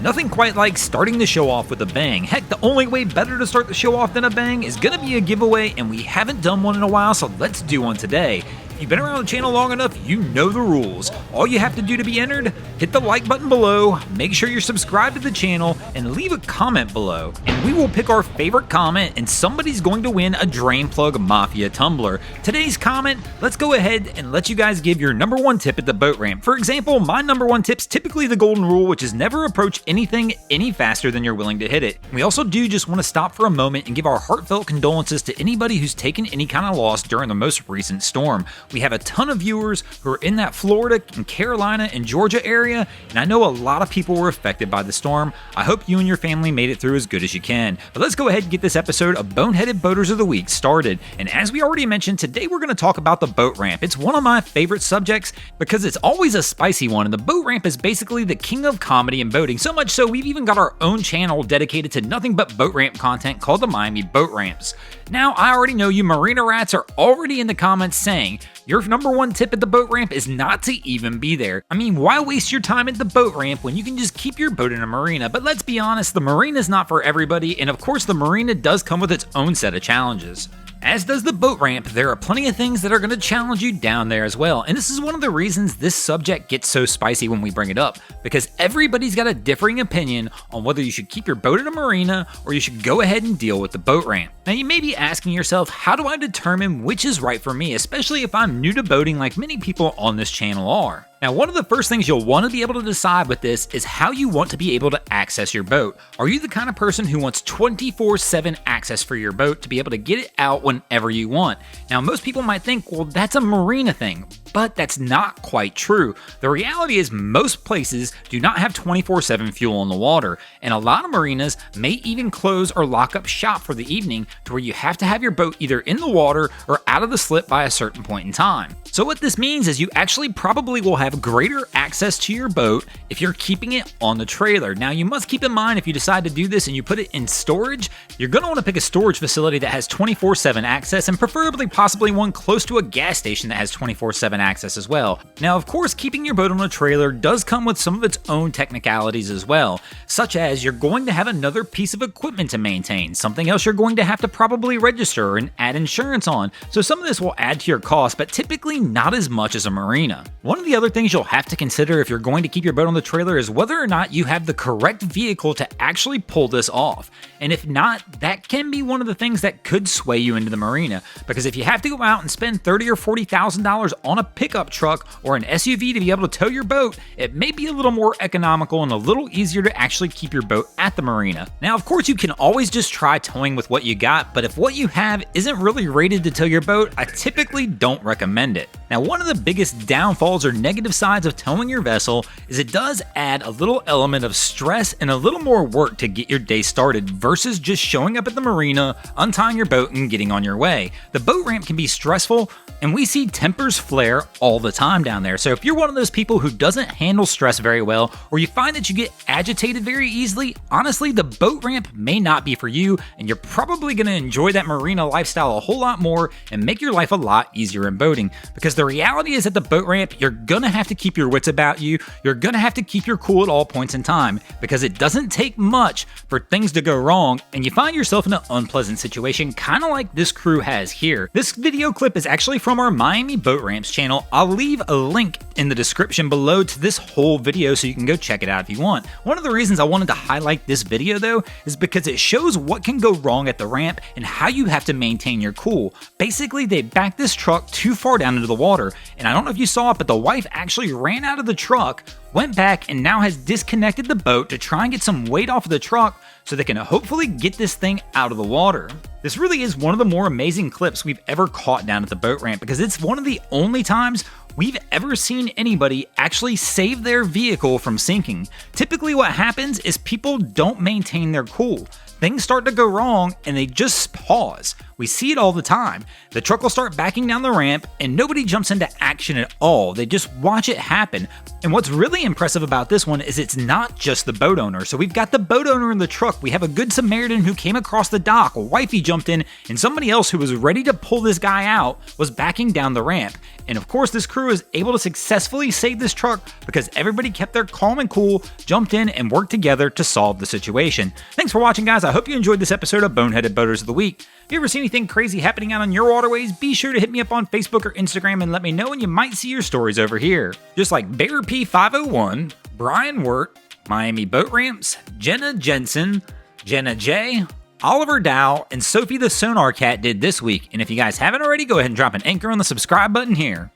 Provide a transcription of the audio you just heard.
Nothing quite like starting the show off with a bang. Heck, the only way better to start the show off than a bang is gonna be a giveaway, and we haven't done one in a while, so let's do one today. If you've been around the channel long enough, you know the rules. All you have to do to be entered, hit the like button below, make sure you're subscribed to the channel, and leave a comment below. And we will pick our favorite comment, and somebody's going to win a Drain Plug Mafia tumbler. Today's comment, let's go ahead and let you guys give your number one tip at the boat ramp. For example, my number one tip's typically the golden rule, which is never approach anything any faster than you're willing to hit it. We also do just want to stop for a moment and give our heartfelt condolences to anybody who's taken any kind of loss during the most recent storm. We have a ton of viewers who are in that Florida and Carolina and Georgia area, and I know a lot of people were affected by the storm. I hope you and your family made it through as good as you can. But let's go ahead and get this episode of Boneheaded Boaters of the Week started. And as we already mentioned, today we're going to talk about the boat ramp. It's one of my favorite subjects because it's always a spicy one, and the boat ramp is basically the king of comedy and boating. So much so we've even got our own channel dedicated to nothing but boat ramp content called the Miami Boat Ramps. Now, I already know you marina rats are already in the comments saying your number one tip at the boat ramp is not to even be there. I mean, why waste your time at the boat ramp when you can just keep your boat in a marina? But let's be honest, the marina is not for everybody, and of course the marina does come with its own set of challenges. As does the boat ramp, there are plenty of things that are going to challenge you down there as well, and this is one of the reasons this subject gets so spicy when we bring it up, because everybody's got a differing opinion on whether you should keep your boat in a marina or you should go ahead and deal with the boat ramp. Now you may be asking yourself, how do I determine which is right for me, especially if I'm new to boating like many people on this channel are? Now, one of the first things you'll want to be able to decide with this is how you want to be able to access your boat. Are you the kind of person who wants 24/7 access for your boat to be able to get it out whenever you want? Now, most people might think, well, that's a marina thing, but that's not quite true. The reality is most places do not have 24/7 fuel in the water, and a lot of marinas may even close or lock up shop for the evening to where you have to have your boat either in the water or out of the slip by a certain point in time. So what this means is you actually probably will have greater access to your boat if you're keeping it on the trailer. Now you must keep in mind, if you decide to do this and you put it in storage, you're going to want to pick a storage facility that has 24/7 access, and preferably possibly one close to a gas station that has 24/7 access as well. Now of course, keeping your boat on a trailer does come with some of its own technicalities as well, such as you're going to have another piece of equipment to maintain, something else you're going to have to probably register and add insurance on, so some of this will add to your cost, but typically not as much as a marina. One of the other things you'll have to consider if you're going to keep your boat on the trailer is whether or not you have the correct vehicle to actually pull this off. And if not, that can be one of the things that could sway you into the marina, because if you have to go out and spend $30,000 or $40,000 on a pickup truck or an SUV to be able to tow your boat, it may be a little more economical and a little easier to actually keep your boat at the marina. Now of course you can always just try towing with what you got, but if what you have isn't really rated to tow your boat, I typically don't recommend it. Now one of the biggest downfalls or negative sides of towing your vessel is it does add a little element of stress and a little more work to get your day started versus just showing up at the marina, untying your boat, and getting on your way. The boat ramp can be stressful, and we see tempers flare all the time down there. So if you're one of those people who doesn't handle stress very well, or you find that you get agitated very easily, honestly, the boat ramp may not be for you, and you're probably going to enjoy that marina lifestyle a whole lot more and make your life a lot easier in boating. Because the reality is at the boat ramp, you're going to have to keep your wits about you. You're going to have to keep your cool at all points in time, because it doesn't take much for things to go wrong and you find yourself in an unpleasant situation, kind of like this crew has here. This video clip is actually from our Miami Boat Ramps channel. I'll leave a link in the description below to this whole video so you can go check it out if you want. One of the reasons I wanted to highlight this video though is because it shows what can go wrong at the ramp and how you have to maintain your cool. Basically, they backed this truck too far down into the water, and I don't know if you saw it, but the wife actually ran out of the truck, went back, and now has disconnected the boat to try and get some weight off of the truck so they can hopefully get this thing out of the water. This really is one of the more amazing clips we've ever caught down at the boat ramp, because it's one of the only times we've ever seen anybody actually save their vehicle from sinking. Typically what happens is people don't maintain their cool. Things start to go wrong and they just pause. We see it all the time. The truck will start backing down the ramp and nobody jumps into action at all. They just watch it happen. And what's really impressive about this one is it's not just the boat owner. So we've got the boat owner in the truck, we have a good Samaritan who came across the dock, wifey jumped in, and somebody else who was ready to pull this guy out was backing down the ramp. And of course this crew is able to successfully save this truck because everybody kept their calm and cool, jumped in, and worked together to solve the situation. Thanks for watching, guys. I hope you enjoyed this episode of Boneheaded Boaters of the Week. If you ever see anything crazy happening out on your waterways, be sure to hit me up on Facebook or Instagram and let me know, and you might see your stories over here. Just like Bear P501, Brian Wirt, Miami Boat Ramps, Jenna Jensen, Jenna J, Oliver Dow, and Sophie the Sonar Cat did this week. And if you guys haven't already, go ahead and drop an anchor on the subscribe button here.